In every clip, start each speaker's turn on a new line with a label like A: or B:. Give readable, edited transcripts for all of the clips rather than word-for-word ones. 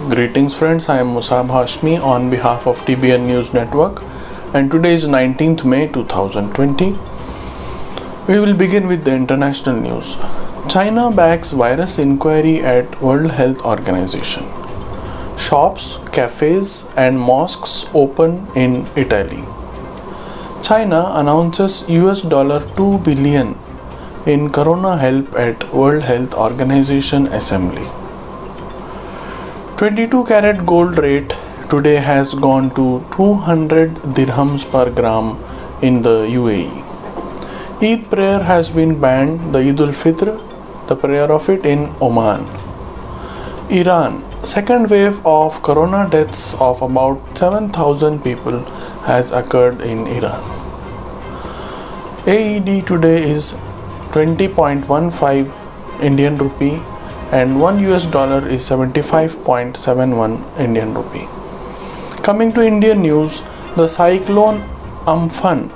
A: Greetings friends, I am Musab Hashmi on behalf of TBN News Network, and today is 19th May 2020. We will begin with the international news. China backs virus inquiry at World Health Organization. Shops, cafes and mosques open in Italy. China announces $2 billion in corona help at World Health Organization Assembly. 22-carat gold rate today has gone to 200 dirhams per gram in the UAE. Eid prayer has been banned, the Eid al-Fitr, the prayer of it in Oman. Iran, second wave of corona deaths of about 7,000 people has occurred in Iran. AED today is 20.15 Indian rupee and $1 is 75.71 Indian rupee. Coming to Indian news, the cyclone Amphan,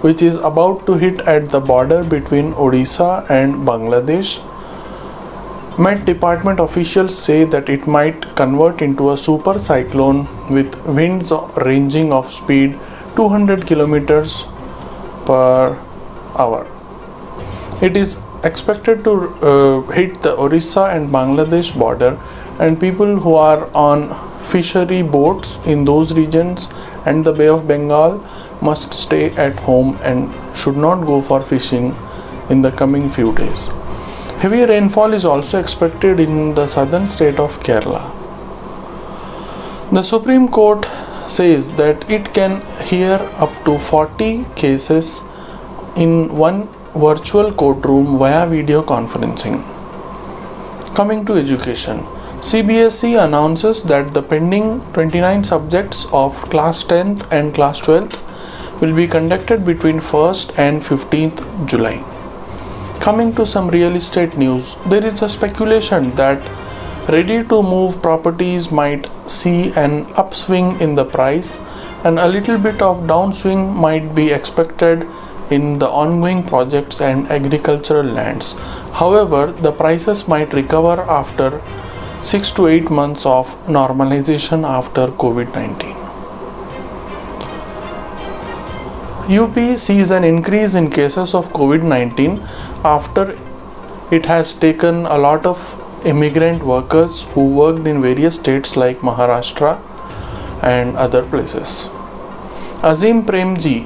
A: which is about to hit at the border between Odisha and Bangladesh, Met Department officials say that it might convert into a super cyclone with winds ranging of speed 200 kilometers per hour. It is expected to hit the Orissa and Bangladesh border, and people who are on fishery boats in those regions and the Bay of Bengal must stay at home and should not go for fishing in the coming few days. Heavy rainfall is also expected in the southern state of Kerala. The Supreme Court says that it can hear up to 40 cases in one virtual courtroom via video conferencing. Coming to education, CBSE announces that the pending 29 subjects of class 10th and class 12th will be conducted between 1st and 15th July. Coming to some real estate news, there is a speculation that ready to move properties might see an upswing in the price, and a little bit of downswing might be expected in the ongoing projects and agricultural lands. However, the prices might recover after 6 to 8 months of normalization after COVID-19. UP sees an increase in cases of COVID-19 after it has taken a lot of immigrant workers who worked in various states like Maharashtra and other places. Azim Premji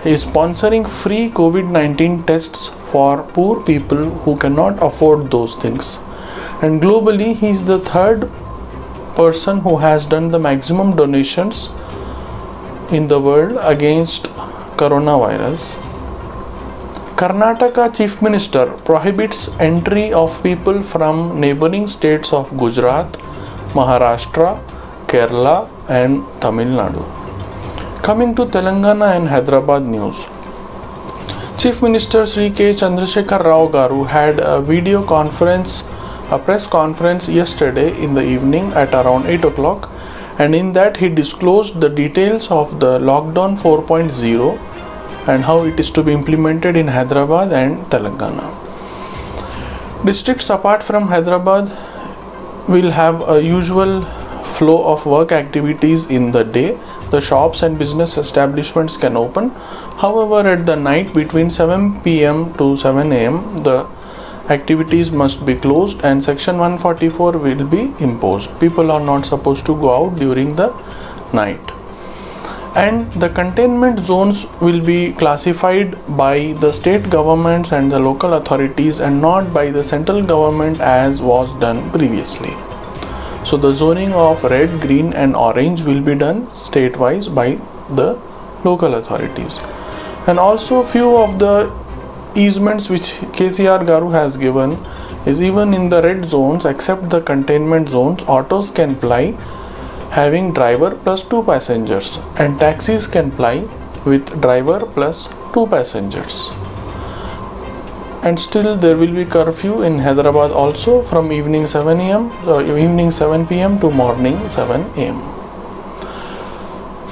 A: is sponsoring free COVID-19 tests for poor people who cannot afford those things. And globally, he is the third person who has done the maximum donations in the world against coronavirus. Karnataka Chief Minister prohibits entry of people from neighboring states of Gujarat, Maharashtra, Kerala and Tamil Nadu. Coming to Telangana and Hyderabad news. Chief Minister Sri K. Chandrasekhar Rao Garu had a press conference yesterday in the evening at around 8 o'clock, and in that he disclosed the details of the lockdown 4.0 and how it is to be implemented in Hyderabad and Telangana. Districts apart from Hyderabad will have a usual flow of work activities in the day. The shops and business establishments can open. However, at the night between 7 p.m. to 7 a.m. the activities must be closed and section 144 will be imposed. People are not supposed to go out during the night. And the containment zones will be classified by the state governments and the local authorities and not by the central government as was done previously. So the zoning of red, green and orange will be done state-wise by the local authorities. And also few of the easements which KCR Garu has given is even in the red zones except the containment zones, autos can ply having driver plus 2 passengers and taxis can ply with driver plus 2 passengers. And still there will be curfew in Hyderabad also from evening 7 p.m. to morning 7 a.m.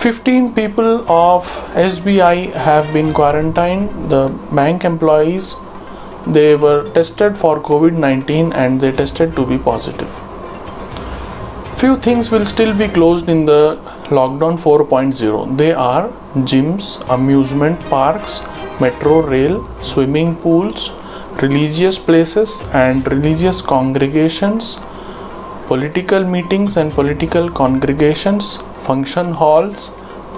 A: 15 people of SBI have been quarantined. The bank employees, they were tested for COVID-19 and they tested to be positive. Few things will still be closed in the lockdown 4.0. They are gyms, amusement parks, metro rail, swimming pools, religious places and religious congregations, political meetings and political congregations, function halls,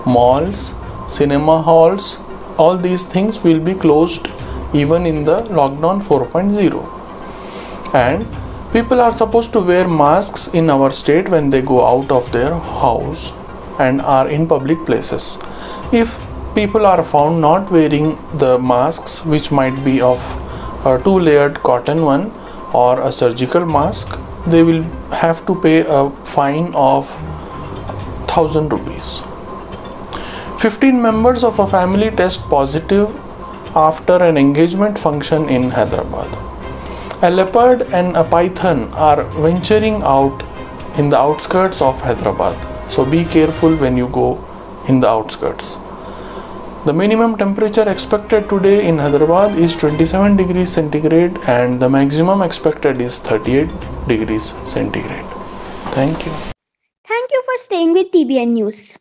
A: malls, cinema halls. All these things will be closed even in the lockdown 4.0. And people are supposed to wear masks in our state when they go out of their house and are in public places. If people are found not wearing the masks, which might be of a 2-layered cotton one or a surgical mask, they will have to pay a fine of 1000 rupees. 15 members of a family test positive after an engagement function in Hyderabad. A leopard and a python are venturing out in the outskirts of Hyderabad. So be careful when you go in the outskirts. The minimum temperature expected today in Hyderabad is 27 degrees centigrade and the maximum expected is 38 degrees centigrade. Thank you.
B: Thank you for staying with TBN News.